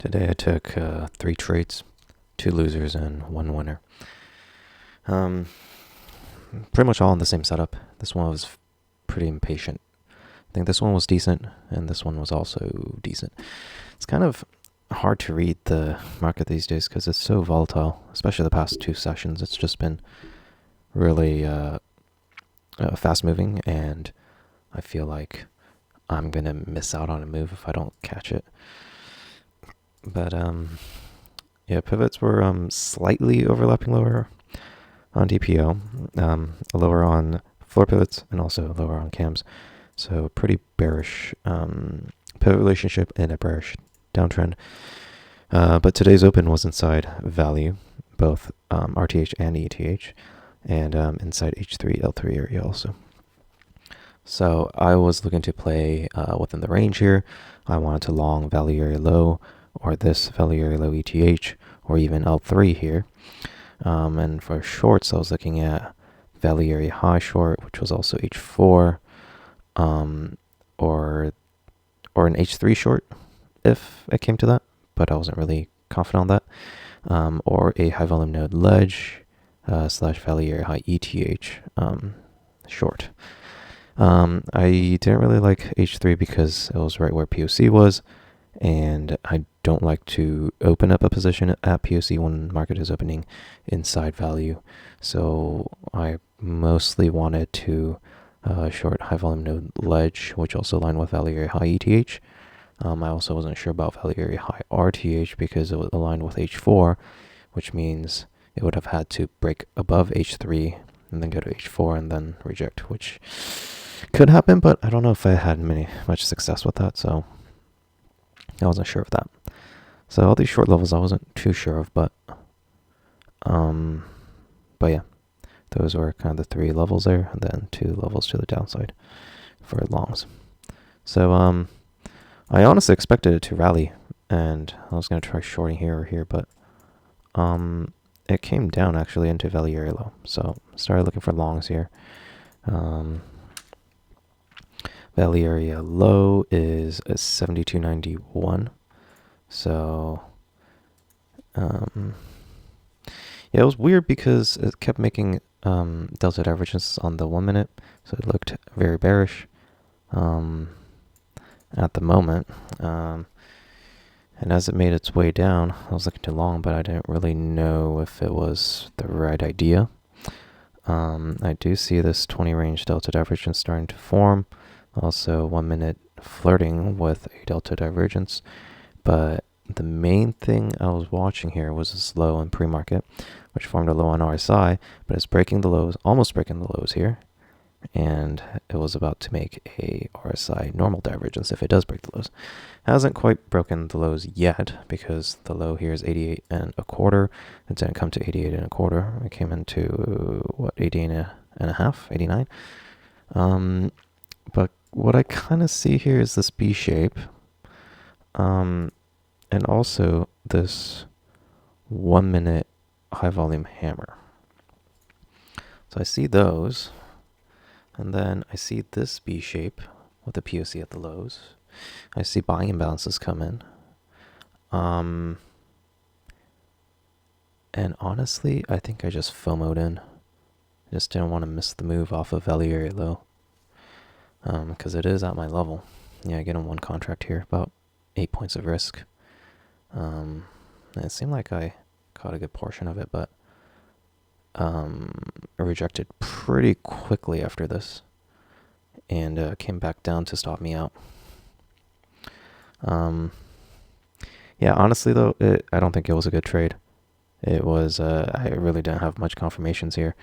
Today I took 3 trades, 2 losers and 1 winner. Um, Pretty much all in the same setup. This one was pretty impatient. I think this one was decent, and this one was also decent. It's kind of hard to read the market these days because it's so volatile, especially the past 2 sessions. It's just been really fast moving, and I feel like I'm going to miss out on a move if I don't catch it. But yeah, pivots were slightly overlapping lower on DPO, lower on floor pivots, and also lower on cams. So pretty bearish pivot relationship and a bearish downtrend. But today's open was inside value, both RTH and ETH, and inside H3, L3 area also. So I was looking to play within the range here. I wanted to long value area low, or this value area low ETH, or even L3 here. And for shorts, I was looking at value area high short, which was also H4, or an H3 short, if it came to that, but I wasn't really confident on that, or a high volume node ledge slash value area high ETH short. I didn't really like H3 because it was right where POC was, and I don't like to open up a position at POC when market is opening inside value. So I mostly wanted to short high volume node ledge, which also aligned with value area high ETH. I also wasn't sure about value area high RTH because it was aligned with H4, which means it would have had to break above H3 and then go to H4 and then reject, which could happen, but I don't know if I had much success with that, so I wasn't sure of that. So all these short levels I wasn't too sure of, but yeah, those were kind of the 3 levels there, and then 2 levels to the downside for longs. So I honestly expected it to rally, and I was going to try shorting here or here, but it came down actually into value area low. So started looking for longs here. Value area low is a 72.91. So yeah, it was weird because it kept making delta divergence on the 1 minute, so it looked very bearish at the moment. And as it made its way down, I was looking too long, but I didn't really know if it was the right idea. I do see this 20 range delta divergence starting to form. Also 1 minute flirting with a delta divergence. But the main thing I was watching here was this low in pre-market, which formed a low on RSI, but it's breaking the lows, almost breaking the lows here. And it was about to make a RSI normal divergence if it does break the lows. Hasn't quite broken the lows yet because the low here is 88 and a quarter. It didn't come to 88 and a quarter. It came into 88 and a half, 89. But what I kind of see here is this B shape, and also this 1 minute high volume hammer. So I see those. And then I see this B shape with the POC at the lows. I see buying imbalances come in. And honestly, I think I just FOMO'd in. I just didn't want to miss the move off of value area low. Because it is at my level. Yeah, I get in 1 contract here, about 8 points of risk. And it seemed like I caught a good portion of it, but rejected pretty quickly after this, and came back down to stop me out. Yeah, honestly though, I don't think it was a good trade. It was, I really didn't have much confirmations here.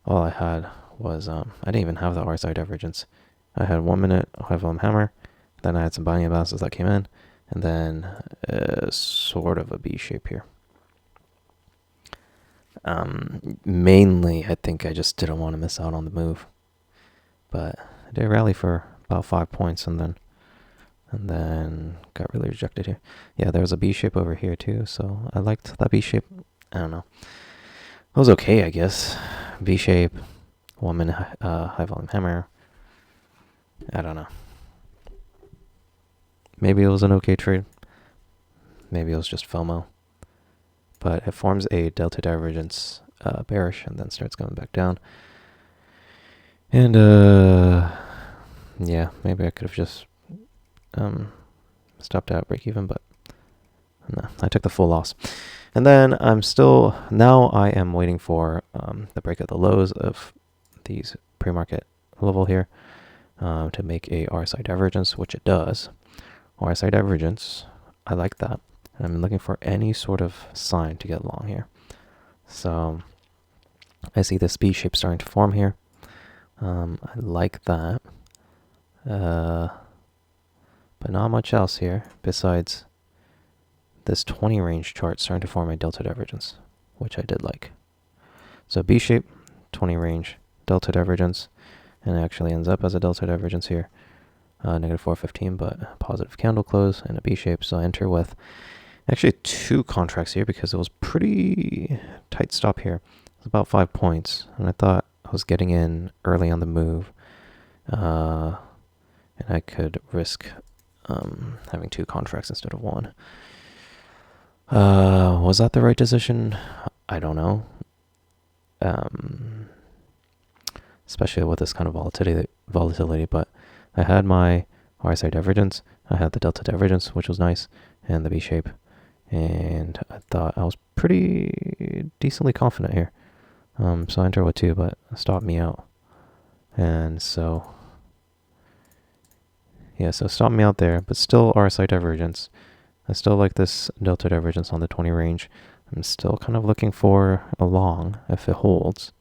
All I had was, I didn't even have the RSI divergence. I had 1 minute high volume hammer, then I had some buying imbalances that came in, and then sort of a B shape here. Mainly, I think I just didn't want to miss out on the move, but I did rally for about 5 points, and then got really rejected here. Yeah, there was a B shape over here too, so I liked that B shape. I don't know. It was okay, I guess. B shape, 1 minute high volume hammer. I don't know. Maybe it was an okay trade. maybe it was just FOMO. But it forms a delta divergence bearish and then starts going back down. And yeah, maybe I could have just stopped out break even, but no, I took the full loss. And then now I am waiting for the break of the lows of these pre-market level here to make a RSI divergence, which it does. RSI divergence, I like that. And I'm looking for any sort of sign to get long here. So I see this B shape starting to form here. I like that. But not much else here besides this 20 range chart starting to form a delta divergence, which I did like. So B shape, 20 range, delta divergence, and it actually ends up as a delta divergence here. Negative 415, but positive candle close and a B shape. So I enter with actually 2 contracts here because it was pretty tight stop here. It was about 5 points, and I thought I was getting in early on the move, and I could risk having 2 contracts instead of 1. Was that the right decision? I don't know. Especially with this kind of volatility, but I had my RSI divergence, I had the delta divergence, which was nice, and the B shape, and I thought I was pretty decently confident here. So I entered with 2, but it stopped me out. And so, yeah, so stopped me out there, but still RSI divergence. I still like this delta divergence on the 20 range. I'm still kind of looking for a long if it holds.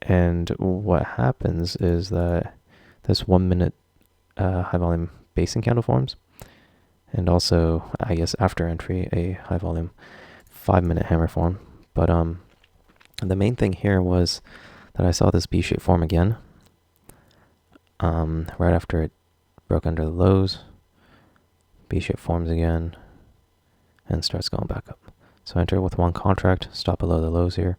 And what happens is that this 1 minute high volume basing candle forms, and also I guess after entry a high volume 5 minute hammer form. But the main thing here was that I saw this B shape form again right after it broke under the lows. B shape forms again and starts going back up. So I enter with 1 contract, stop below the lows here.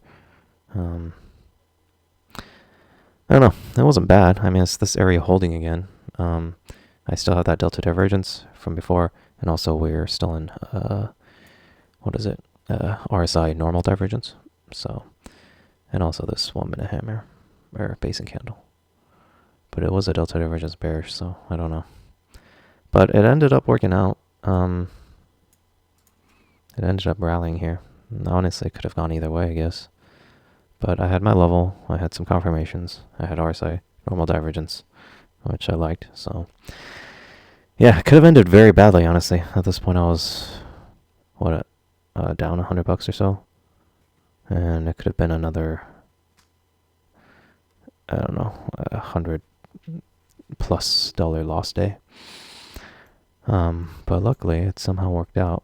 I don't know, it wasn't bad. I mean, it's this area holding again. I still have that delta divergence from before, and also we're still in, RSI normal divergence. So, and also this 1 minute hammer, or basing candle. But it was a delta divergence bearish, so I don't know. But it ended up working out. It ended up rallying here. Honestly, it could have gone either way, I guess. But I had my level, I had some confirmations, I had RSI, normal divergence, which I liked, so yeah, it could have ended very badly, honestly. At this point I was, down $100 or so, and it could have been another, I don't know, $100+ loss day. But luckily it somehow worked out.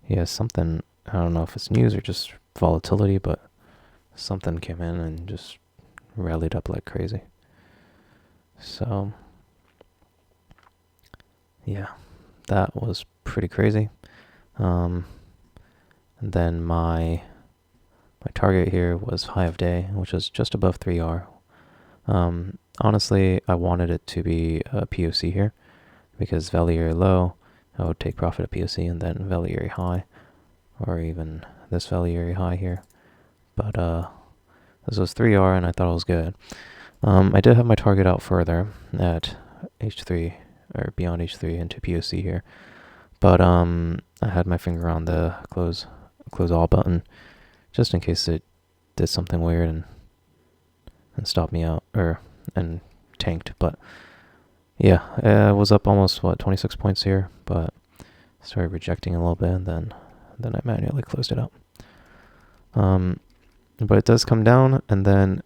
Yeah, something, I don't know if it's news or just volatility, but something came in and just rallied up like crazy. So, yeah, that was pretty crazy. And then my target here was high of day, which was just above 3R. Honestly, I wanted it to be a POC here, because value area low, I would take profit at POC, and then value area high, or even this value area high here. But this was 3R, and I thought it was good. I did have my target out further at H3, or beyond H3 into POC here. But I had my finger on the close all button, just in case it did something weird and stopped me out, and tanked. But yeah, I was up almost 26 points here, but started rejecting a little bit, and then I manually closed it out. But it does come down, and then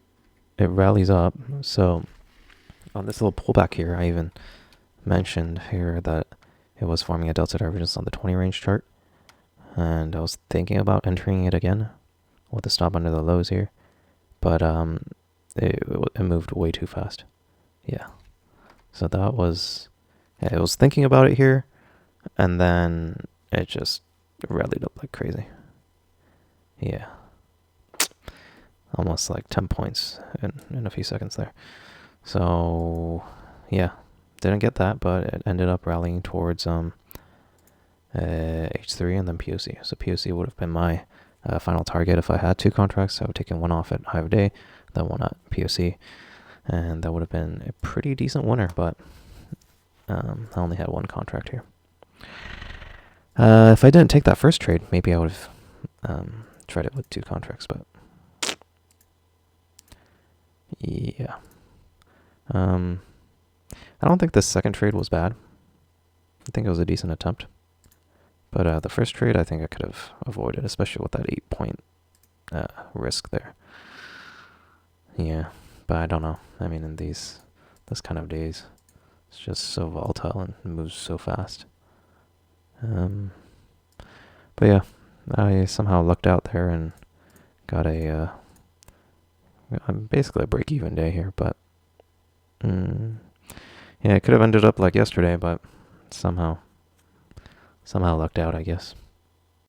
it rallies up. So on this little pullback here, I even mentioned here that it was forming a delta divergence on the 20 range chart, and I was thinking about entering it again with a stop under the lows here, but it moved way too fast. Yeah, so that was, yeah, I was thinking about it here, and then it just rallied up like crazy. Yeah, almost like 10 points in a few seconds there. So yeah, didn't get that, but it ended up rallying towards H3 and then POC. So POC would have been my final target if I had two contracts. I would have taken one off at High of Day, then one at POC, and that would have been a pretty decent winner, but I only had one contract here. If I didn't take that first trade, maybe I would have tried it with two contracts, but yeah. I don't think the second trade was bad. I think it was a decent attempt. But the first trade, I think I could have avoided, especially with that 8-point risk there. Yeah, but I don't know. I mean, in this kind of days, it's just so volatile and moves so fast. But yeah, I somehow lucked out there and got basically a break-even day here. But yeah, it could have ended up like yesterday, but somehow lucked out, I guess.